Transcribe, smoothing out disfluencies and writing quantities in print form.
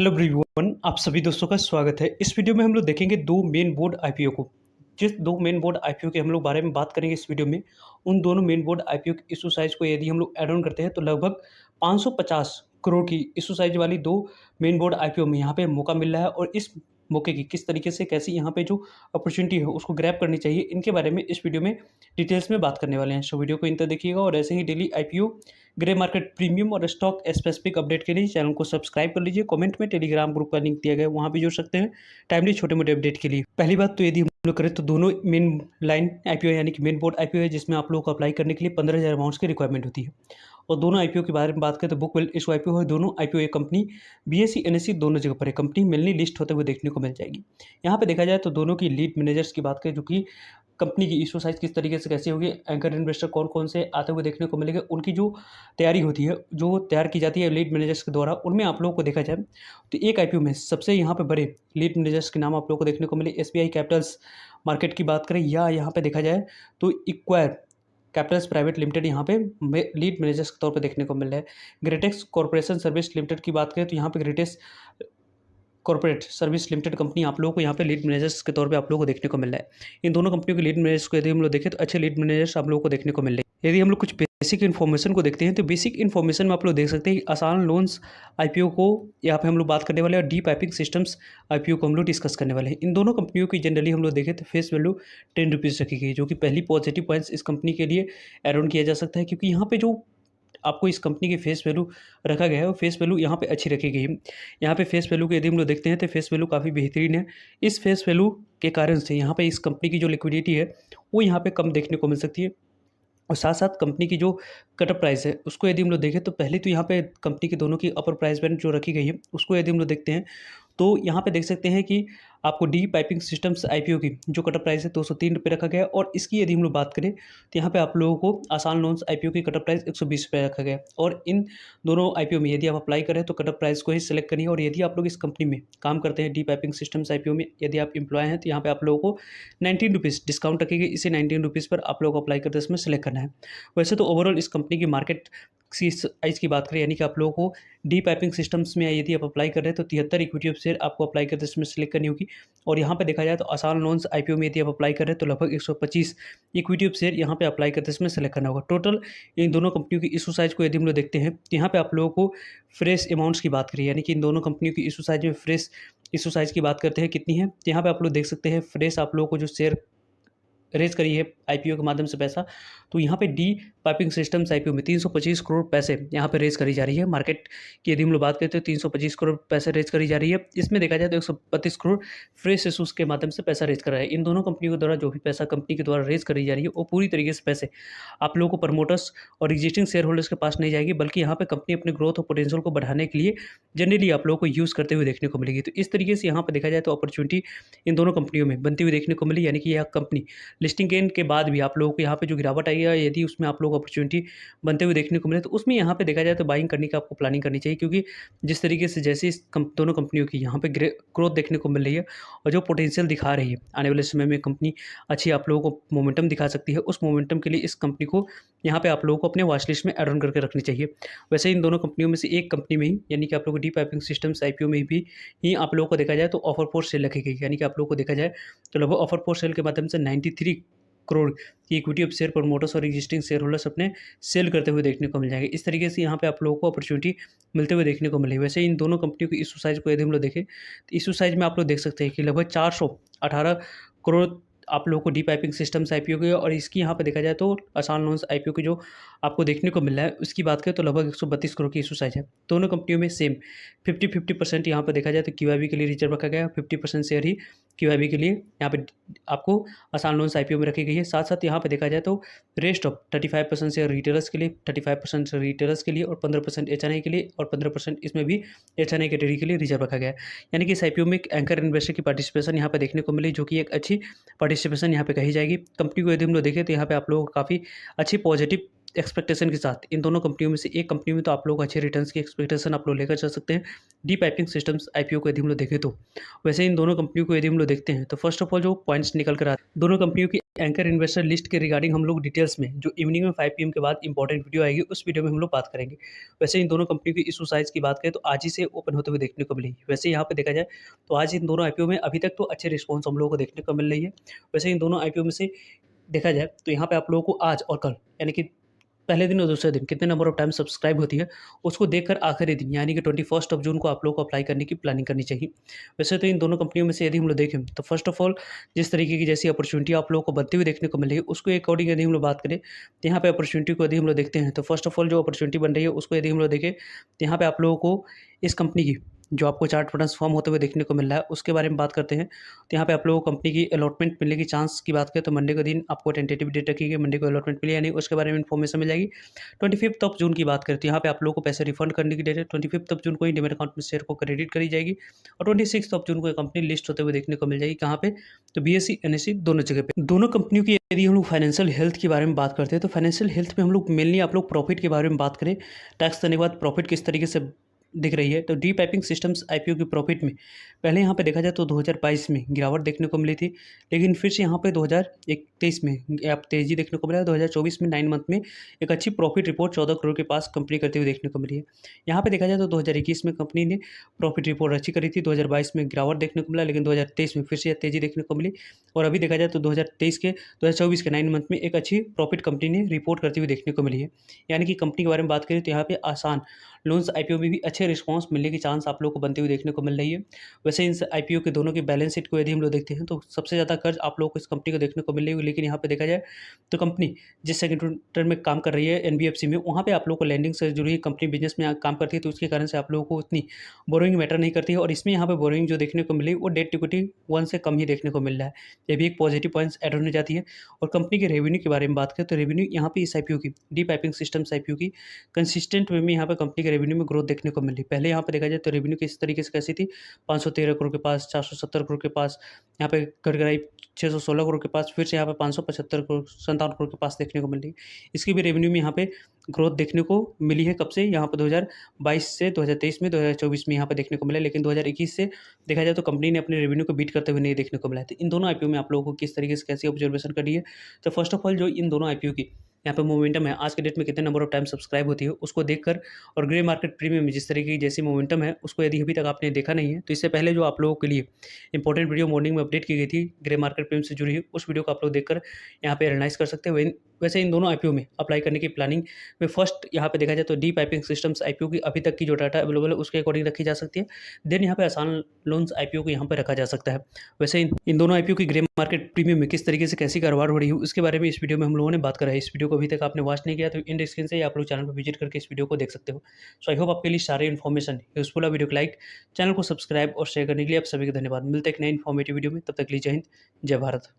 Hello everyone, आप सभी दोस्तों का स्वागत है। इस वीडियो में हम लोग देखेंगे दो मेन बोर्ड आईपीओ को। जिस दो मेन बोर्ड आईपीओ के हम लोग बारे में बात करेंगे इस वीडियो में, उन दोनों मेन बोर्ड आईपीओ की इशू साइज को यदि हम लोग ऐड ऑन करते हैं तो लगभग 550 करोड़ की इशू साइज वाली दो मेन बोर्ड आईपीओ में यहाँ पे मौका मिल रहा है। और इस मौके की किस तरीके से कैसी यहाँ पे जो अपॉर्चुनिटी है उसको ग्रैब करनी चाहिए, इनके बारे में इस वीडियो में डिटेल्स में बात करने वाले हैं। सो वीडियो को इन तक देखिएगा और ऐसे ही daily IPO, grey market premium और स्टॉक स्पेसिफिक अपडेट के लिए चैनल को सब्सक्राइब कर लीजिए। कमेंट में टेलीग्राम ग्रुप का लिंक दिया गया है, वहाँ भी जुड़ सकते हैं टाइमली छोटे मोटे अपडेट के लिए। पहली बात तो यदि हम लोग करें तो दोनों मेन लाइन आईपीओ यानी कि मेन बोर्ड आईपीओ है, जिसमें आप लोगों को अप्लाई करने के लिए 15,000 अमाउंट्स की रिक्वायरमेंट होती है। और दोनों आईपीओ के बारे में बात करें तो बुक वेल्थ इशू आईपीओ है। दोनों आईपीओ एक कंपनी बीएसई एनएसई दोनों जगह पर है, कंपनी मेनली लिस्ट होते हुए देखने को मिल जाएगी। यहाँ पे देखा जाए तो दोनों की लीड मैनेजर्स की बात करें, जो कि कंपनी की इशू साइज किस तरीके से कैसे होगी, एंकर इन्वेस्टर कौन कौन से आते हुए देखने को मिलेंगे, उनकी जो तैयारी होती है, जो तैयार की जाती है लीड मैनेजर्स के द्वारा, उनमें आप लोगों को देखा जाए तो एक आईपीओ में सबसे यहाँ पे बड़े लीड मैनेजर्स के नाम आप लोगों को देखने को मिले। एसबीआई कैपिटल्स मार्केट की बात करें या यहाँ पे देखा जाए तो इक्वायर कैपिटल्स प्राइवेट लिमिटेड यहाँ पे लीड मैनेजर्स के तौर पे देखने को मिल रहा है। ग्रेटेक्स कॉर्पोरेशन सर्विस लिमिटेड की बात करें तो यहाँ पे ग्रेटेक्स कॉर्पोरेट सर्विस लिमिटेड कंपनी आप लोगों को यहाँ पे लीड मैनेजर्स के तौर पे आप लोगों को देखने को मिल रहा है। इन दोनों कंपनियों के लीड मैनेजर्स को यदि हम लोग देखें तो अच्छे लीड मैनेजर्स आप लोगों को देखने को मिल रहे हैं। यदि हम लोग कुछ बेसिक इन्फॉर्मेशन को देखते हैं तो बेसिक इन्फॉर्मेशन में आप लोग देख सकते हैं आसान लोन्स आईपीओ को यहाँ पे हम लोग बात करने वाले हैं और डी पाइपिंग सिस्टम्स आईपीओ को हम लोग डिस्कस करने वाले हैं। इन दोनों कंपनियों की जनरली हम लोग देखें तो फेस वैल्यू 10 रुपीज़ रखी गई, जो कि पहली पॉजिटिव पॉइंट्स इस कंपनी के लिए एड ऑन किया जा सकता है, क्योंकि यहाँ पे जो आपको इस कंपनी की फेस वैल्यू रखा गया है वो फेस वैल्यू यहाँ पे अच्छी रखी गई है। यहाँ पे फेस वैल्यू को यदि हम लोग देखते हैं तो फेस वैल्यू काफ़ी बेहतरीन है। इस फेस वैल्यू के कारण से यहाँ पे इस कंपनी की जो लिक्विडिटी है वो यहाँ पे कम देखने को मिल सकती है। और साथ साथ कंपनी की जो कटअप प्राइस है उसको यदि हम लोग देखें तो पहले तो यहाँ पे कंपनी की दोनों की अपर प्राइस बैंड जो रखी गई है उसको यदि हम लोग देखते हैं तो यहाँ पे देख सकते हैं कि आपको डी पाइपिंग सिस्टम्स आईपीओ की जो कटअप प्राइस है 203 रुपये रखा गया है। और इसकी यदि हम लोग बात करें तो यहाँ पे आप लोगों को आसान लोन्स आईपीओ की कटअप प्राइस 120 रुपये रखा गया है। और इन दोनों आईपीओ में यदि आप अप्लाई करें तो कटअप प्राइस को ही सिलेक्ट करिए। और यदि आप लोग इस कंपनी में काम करते हैं डी पाइपिंग सिस्टम्स आईपीओ में, यदि आप एम्प्लॉय हैं तो यहाँ पे आप लोगों को 19 रुपीज़ डिस्काउंट रखेगी। इसे 19 रुपीज़ पर आप लोग अप्लाई करते इसमें सेलेक्ट करना है। वैसे तो ओवरऑल इस कंपनी की मार्केट साइज की बात करें, यानी कि आप लोगों को डी पाइपिंग सिस्टम्स में यदि आप अप्लाई कर रहे हैं तो 73 इक्विटी ऑफ शेयर आपको अप्लाई करते इसमें सेलेक्ट करनी होगी। और यहाँ पे देखा जाए तो आसान लोन्स आईपीओ में यदि आप अप्लाई कर रहे हैं तो लगभग 125 इक्विटी ऑफ शेयर यहाँ पे अप्लाई करते इसमें सेलेक्ट करना होगा। टोटल इन दोनों कंपनियों की इशू साइज को यदि हम लोग देखते हैं तो यहाँ पे आप लोगों को फ्रेश अमाउंट्स की बात करें, यानी कि इन दोनों कंपनियों की इशू साइज में फ्रेश इशू साइज की बात करते हैं कितनी है, तो यहाँ पे आप लोग देख सकते हैं फ्रेश आप लोगों को जो शेयर रेज करी है आईपीओ के माध्यम से पैसा, तो यहाँ पे डी पाइपिंग सिस्टम्स आईपीओ में 325 करोड़ पैसे यहाँ पे रेज करी जा रही है। मार्केट की यदि हम लोग बात करते हैं 325 करोड़ पैसे रेज करी जा रही है। इसमें देखा जाए तो 132 करोड़ फ्रेश इशूज़ के माध्यम से पैसा रेज कर रहा है। इन दोनों कंपनियों के द्वारा जो भी पैसा कंपनी के द्वारा रेज करी जा रही है वो पूरी तरीके से पैसे आप लोगों को प्रमोटर्स और एग्जिस्टिंग शेयर होल्डर्स के पास नहीं जाएगी, बल्कि यहाँ पे कंपनी अपने ग्रोथ और पोटेंशियल को बढ़ाने के लिए जनरली आप लोगों को यूज़ करते हुए देखने को मिलेगी। तो इस तरीके से यहाँ पर देखा जाए तो अपॉर्चुनिटी इन दोनों कंपनियों में बनती हुई देखने को मिली, यानी कि यह कंपनी लिस्टिंग गेन के बाद भी आप लोगों को यहाँ पे जो गिरावट आई है यदि उसमें आप लोग अपॉर्चुनिटी बनते हुए देखने को मिले तो उसमें यहाँ पे देखा जाए तो बाइंग करने की आपको प्लानिंग करनी चाहिए, क्योंकि जिस तरीके से जैसे इस दोनों कंपनियों की यहाँ पे ग्रोथ देखने को मिल रही है और जो पोटेंशियल दिखा रही है आने वाले समय में कंपनी अच्छी आप लोगों को मोमेंटम दिखा सकती है, उस मोमेंटम के लिए इस कंपनी को यहाँ पे आप लोगों को अपने वॉच लिस्ट में एड ऑन करके रखनी चाहिए। वैसे इन दोनों कंपनियों में से एक कंपनी में ही, यानी कि आप लोगों को डी पाइपिंग सिस्टम्स आईपीओ में भी ही आप लोगों को देखा जाए तो ऑफर फॉर सेल रखी गई, यानी कि आप लोगों को देखा जाए तो लगभग ऑफर फॉर सेल के माध्यम से 93 करोड़ की इक्विटी ऑफ शेयर प्रमोटर्स और एग्जिस्टिंग शेयर होल्डर्स अपने सेल करते हुए देखने को मिल जाएंगे। इस तरीके से यहाँ पे आप लोगों को अपॉर्चुनिटी मिलते हुए देखने को मिलेगी। वैसे इन दोनों कंपनियों की इशू साइज को यदि हम लोग देखें तो इशू साइज में आप लोग देख सकते हैं कि लगभग 418 करोड़ आप लोगों को डी पाइपिंग सिस्टम्स आईपीओ के, और इसकी यहाँ पे देखा जाए तो आसान लोन्स आईपीओ की जो आपको देखने को मिल रहा है उसकी बात करें तो लगभग 132 करोड़ की इशू साइज है। दोनों कंपनियों में सेम 50% यहाँ पे देखा जाए तो क्यूआईबी के लिए रिजर्व रखा गया है, 50% शेयर ही क्यूआईबी के लिए यहाँ पे आपको आसान लोन्स आईपीओ में रखी गई है। साथ साथ यहाँ पे देखा जाए तो रेस्ट ऑफ 35% शेयर रिटेलर्स के लिए, 35% रिटेलर्स के लिए और 15% एचएनआई के लिए और 15% इसमें भी एचएनआई कैटेगरी के लिए रिजर्व रखा गया है। यानी कि इस आईपीओ में एक एंकर इन्वेस्टर की पार्टिसिपेशन यहाँ पे देखने को मिली, जो कि एक अच्छी पार्टिसिपेशन यहाँ पे कही जाएगी। कंपनी को यदि हम लोग देखें तो यहाँ पे आप लोगों को काफ़ी अच्छी पॉजिटिव एक्सपेक्टेशन के साथ इन दोनों कंपनियों में से एक कंपनी में तो आप लोग अच्छे रिटर्न्स की एक्सपेक्टेशन आप लोग लेकर चल सकते हैं। डी पाइपिंग सिस्टम्स आईपीओ को यदि हम लोग देखें तो वैसे इन दोनों कंपनियों को यदि हम लोग देखते हैं तो फर्स्ट ऑफ ऑल जो पॉइंट्स निकल कर आते हैं दोनों कंपनियों की एंकर इन्वेस्टर लिस्ट के रिगार्डिंग हम लोग डिटेल्स में जो इवनिंग में 5 PM के बाद इंपॉर्टेंट वीडियो आएगी उस वीडियो में हम लोग बात करेंगे। वैसे इन दोनों कंपनियों की इशू साइज़ की बात करें तो आज ही से ओपन होते हुए देखने को मिली। वैसे यहाँ पे देखा जाए तो आज इन दोनों आईपीओ में अभी तक तो अच्छे रिस्पॉन्स हम लोगों को देखने को मिल रही है। वैसे इन दोनों आईपीओ में से देखा जाए तो यहाँ पे आप लोगों को आज और कल यानी कि पहले दिन और दूसरे दिन कितने नंबर ऑफ टाइम सब्सक्राइब होती है, उसको देखकर आखिरी दिन यानी कि 21 जून को आप लोगों को अप्लाई करने की प्लानिंग करनी चाहिए। वैसे तो इन दोनों कंपनियों में से यदि हम लोग देखें तो फर्स्ट ऑफ ऑल जिस तरीके की जैसी अपॉर्चुनिटी आप लोगों को बनती हुई देखने को मिल रही है, उसके अकॉर्डिंग यदि हम लोग बात करें, तो यहाँ पे अपॉर्चुनिटी को यदि हम लोग देखते हैं, तो फर्स्ट ऑफ ऑल जो अपॉर्चुनिटी बन रही है, उसको यदि हम लोग देखें, तो यहाँ पे आप लोगों को इस कंपनी की जो आपको चार्ट ट्रांसफॉर्म होते हुए देखने को मिल रहा है, उसके बारे में बात करते हैं। तो यहाँ पे आप लोगों को कंपनी की अलॉटमेंट मिलने की चांस की बात करें तो मंडे के दिन आपको टेंटेटिव डेट रखी गई, मंडे को अलॉटमेंट मिली या नहीं उसके बारे में इन्फॉर्मेशन मिल जाएगी। 25 जून की बात करते हैं, यहाँ पे आप लोगों को पैसे रिफंड करने की डेट है। 25 जून को ही डीमैट अकाउंट में शेयर को क्रेडिट करी जाएगी और 26 जून को कंपनी लिस्ट होते हुए देखने को मिल जाएगी। कहाँ पे? तो बीएसई एनएसई दोनों जगह पे। दोनों कंपनियों की यदि हम लोग फाइनेंशियल हेल्थ के बारे में बात करते हैं तो फाइनेंशियल हेल्थ में हम लोग मेनली आप लोग प्रॉफिट के बारे में बात करें, टैक्स देने के बाद प्रॉफिट किस तरीके से दिख रही है। तो डी पाइपिंग सिस्टम्स आईपीओ की प्रॉफिट में पहले यहाँ पे देखा जाए तो 2022 में गिरावट देखने को मिली थी, लेकिन फिर से यहाँ पे 2023 में आप तेजी देखने को मिला। 2024 में 9 मंथ में एक अच्छी प्रॉफिट रिपोर्ट 14 करोड़ के पास कंपनी करते हुए देखने को मिली है। यहाँ पे देखा जाए तो 2021 में कंपनी ने प्रॉफिट रिपोर्ट अच्छी करी थी, 2022 में गिरावट देखने को मिला, लेकिन 2023 में फिर से तेजी देखने को मिली। और अभी देखा जाए तो 2024 के 9 मंथ में एक अच्छी प्रॉफिट कंपनी ने रिपोर्ट करती हुई देखने को मिली है। यानी कि कंपनी के बारे में बात करें तो यहाँ पे आसान लोन्स आईपीओ में भी अच्छे रिस्पांस मिलने की चांस आप लोगों को बनती हुई देखने को मिल रही है। वैसे इन आईपीओ के दोनों की बैलेंस शीट को यदि हम लोग देखते हैं तो सबसे ज़्यादा कर्ज आप लोगों को इस कंपनी को देखने को मिल रही है, लेकिन यहाँ पे देखा जाए तो कंपनी जिस सेक्टर में काम कर रही है एनबीएफसी में, वहाँ पे आप लोगों को लैंडिंग से जुड़ी कंपनी बिजनेस में काम करती है, तो उसके कारण से आप लोगों को उतनी बोरोइंग मैटर नहीं करती है। और इसमें यहाँ पे बोरोइंग जो देखने को मिली वो डेट इक्विटी 1 से कम ही देखने को मिल रहा है। ये भी एक पॉजिटिव पॉइंट्स एड होने जाती है। और कंपनी के रेवेन्यू के बारे में बात करें तो रेवेन्यू यहाँ पे इस आईपीओ की डी पाइपिंग सिस्टम्स आईपीओ की कंसिस्टेंट वे में यहाँ पे कंपनी के रेवेन्यू में ग्रोथ देखने को मिली। पहले यहाँ पे देखा जाए तो रेवेन्यू किस तरीके से कैसी थी, 513 करोड़ के पास, 470 करोड़ के पास, यहाँ पे घट आई 616 करोड़ के पास, फिर से यहाँ पे 575 करोड़ 57 करोड़ के पास देखने को मिल रही। इसकी भी रेवेन्यू में यहाँ पे ग्रोथ देखने को मिली है। कब से? यहाँ पे 2022 से 2023 में 2024 में यहाँ पे देखने को मिला, लेकिन 2021 से देखा जाए तो कंपनी ने अपने रेवेन्यू को बीट करते हुए नहीं देखने को मिला है। तो इन दोनों आईपीओ में आप लोगों को किस तरीके से कैसी ऑब्जर्वेशन करी है? तो फर्स्ट ऑफ ऑल जो इन दोनों आईपीओ की यहाँ पे मोमेंटम है, आज के डेट में कितने नंबर ऑफ टाइम सब्सक्राइब होती है उसको देखकर, और ग्रे मार्केट प्रीमियम में जिस तरीके की जैसी मोमेंटम है उसको यदि अभी तक आपने देखा नहीं है तो इससे पहले जो आप लोगों के लिए इंपॉर्टेंट वीडियो मॉर्निंग में अपडेट की गई थी ग्रे मार्केट प्रीमियम से जुड़ी हुई, उस वीडियो को आप लोग देखकर यहाँ पे एनालाइज कर सकते हैं। वैसे इन दोनों आईपीओ में अप्लाई करने की प्लानिंग में फर्स्ट यहाँ पे देखा जाए तो डी पाइपिंग सिस्टम्स आईपीओ की अभी तक की जो डाटा अवेलेबल है उसके अकॉर्डिंग रखी जा सकती है। देन यहाँ पे आसान लोन्स आईपीओ को यहाँ पे रखा जा सकता है। वैसे इन दोनों आईपीओ की ग्रे मार्केट प्रीमियम में किस तरीके से कैसी कारोबार हो रही है उसके बारे में इस वीडियो में हम लोगों ने बात करा है। इस वीडियो को अभी तक आपने वॉच नहीं किया तो इन स्क्रीन से आप लोग चैनल पर विजिट करके इस वीडियो को देख सकते हो। सो आई होप आपके लिए सारे इन्फॉर्मेशन यूजफुल है। वीडियो को लाइक, चैनल को सब्सक्राइब और शेयर करने के लिए आप सभी को धन्यवाद। मिलते हैं एक नए इन्फॉर्मेटिव वीडियो में, तब तक के लिए जय हिंद, जय भारत।